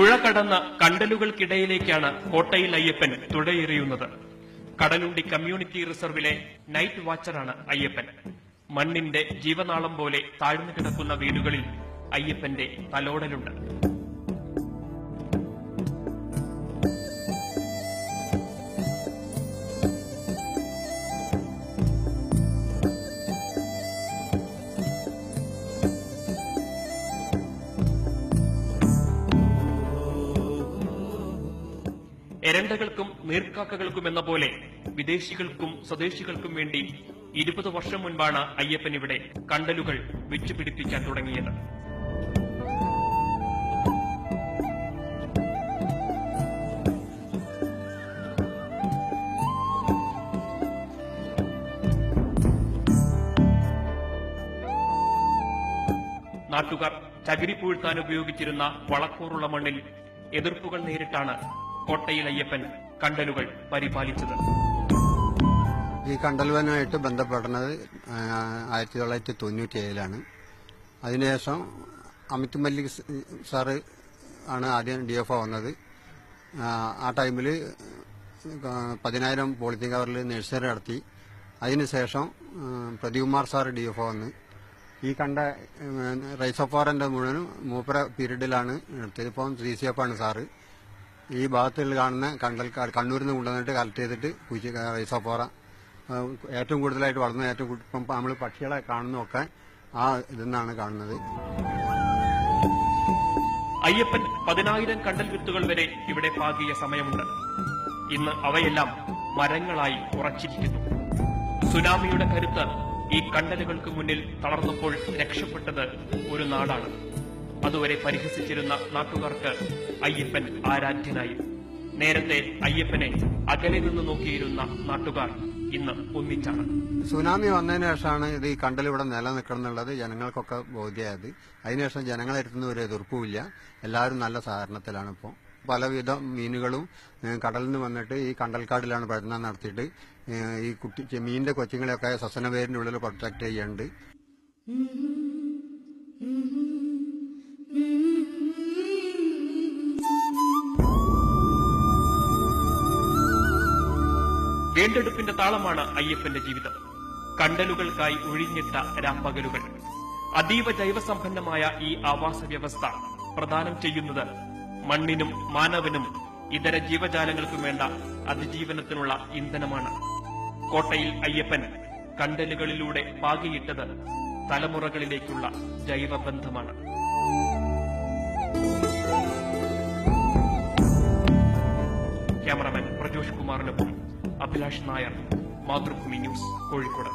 പുഴ കടന്ന കണ്ടലുകൾക്കിടയിലേക്കാണ് കോട്ടയിൽ അയ്യപ്പൻ തുഴയെറിയുന്നത്. കടലുണ്ടി കമ്മ്യൂണിറ്റി റിസർവിലെ നൈറ്റ് വാച്ചറാണ് അയ്യപ്പൻ. മണ്ണിന്റെ ജീവനാളം പോലെ താഴ്ന്നു കിടക്കുന്ന വീടുകളിൽ അയ്യപ്പന്റെ തലോടലുണ്ട്. എരണ്ടകൾക്കും നീർക്കാക്കകൾക്കും എന്ന പോലെ വിദേശികൾക്കും സ്വദേശികൾക്കും വേണ്ടി 20 വർഷം മുൻപാണ് അയ്യപ്പൻ ഇവിടെ കണ്ടലുകൾ വെച്ചുപിടിപ്പിക്കാൻ തുടങ്ങിയത്. നാട്ടുകാർ ചകിരി പൂഴ്ത്താൻ ഉപയോഗിച്ചിരുന്ന വളക്കൂറുള്ള മണ്ണിൽ എതിർപ്പുകൾ നേരിട്ടാണ് കോട്ടയിൽ അയ്യപ്പൻ കണ്ടലുകൾ പരിപാലിച്ചത്. ഈ കണ്ടൽവനുമായിട്ട് ബന്ധപ്പെടുന്നത് 1997 അതിനുശേഷം അമിത് മല്ലിക് സാറ് ആണ് ആദ്യം DFO വന്നത്. ആ ടൈമിൽ 10,000 പോളിത്തീൻ കവറിൽ നഴ്സറി നടത്തി. അതിനുശേഷം പ്രദീപ്കുമാർ സാറ് DFO വന്ന് ഈ കണ്ട റൈസോഫോറന്റെ മുഴുവനും മൂപ്പര പീരീഡിലാണ് എടുത്തത്. ഇപ്പം 3CF ആണ് സാറ്. ഈ ഭാഗത്തിൽ കാണുന്ന കണ്ണൂരിൽ നിന്ന് കൊണ്ടുവന്നിട്ട് കളക്ട് ചെയ്തിട്ട് റൈസോഫോറ ഏറ്റവും കൂടുതലായിട്ട് വളർന്ന ഇപ്പം നമ്മൾ പക്ഷികളെ കാണുന്നതൊക്കെ ആ ഇതെന്നാണ് കാണുന്നത്. അയ്യപ്പൻ 10,000 കണ്ടൽ വിത്തുകൾ വരെ ഇവിടെ പാകിയ സമയമുണ്ട്. ഇന്ന് അവയെല്ലാം മരങ്ങളായി ഉറച്ചിരിക്കുന്നു. സുനാമിയുടെ കരുത്ത് ഈ കണ്ടലുകൾക്ക് മുന്നിൽ തളർന്നപ്പോൾ രക്ഷപ്പെട്ടത് ഒരു നാടാണ്. അതുവരെ പരിഹസിച്ചിരുന്ന നാട്ടുകാർക്ക് അയ്യപ്പൻ ആരാധ്യനായി. നേരത്തെ അയ്യപ്പനെ അകലെ നിന്ന് നോക്കിയിരുന്ന നാട്ടുകാർ ഇന്ന് ഒന്നിച്ചാണ്. സുനാമി വന്നതിന് ശേഷമാണ് ഇത് ഈ കണ്ടൽ ഇവിടെ നിലനിൽക്കണം എന്നുള്ളത് ജനങ്ങൾക്കൊക്കെ ബോധ്യമായത്. അതിനുശേഷം ജനങ്ങളെടുത്തുന്ന ഒരു എതിർപ്പുമില്ല. എല്ലാവരും നല്ല സഹകരണത്തിലാണ്. ഇപ്പോൾ പലവിധ മീനുകളും കടലിൽ നിന്ന് വന്നിട്ട് ഈ കണ്ടൽക്കാടിലാണ് പഠനം നടത്തിയിട്ട് ഈ മീനിന്റെ കൊച്ചുങ്ങളെയൊക്കെ സസനവേരിന്റെ ഉള്ളിൽ പ്രൊട്ടക്ട് ചെയ്യുന്നുണ്ട്. വീണ്ടെടുപ്പിന്റെ താളമാണ് അയ്യപ്പന്റെ ജീവിതം. കണ്ടലുകൾക്കായി ഒഴിഞ്ഞിട്ട രാപ്പകലുകൾ. അതീവ ജൈവസമ്പന്നമായ ഈ ആവാസ വ്യവസ്ഥ പ്രദാനം ചെയ്യുന്നത് മണ്ണിനും മാനവനും ഇതര ജീവജാലങ്ങൾക്കും വേണ്ട അതിജീവനത്തിനുള്ള ഇന്ധനമാണ്. കോട്ടയിൽ അയ്യപ്പൻ കണ്ടലുകളിലൂടെ പാകിയിട്ടത് തലമുറകളിലേക്കുള്ള ജൈവബന്ധമാണ്. ക്യാമറമാൻ പ്രജോഷ് കുമാറിനൊപ്പം അഭിലാഷ് നായർ, മാതൃഭൂമി ന്യൂസ്, കോഴിക്കോട്.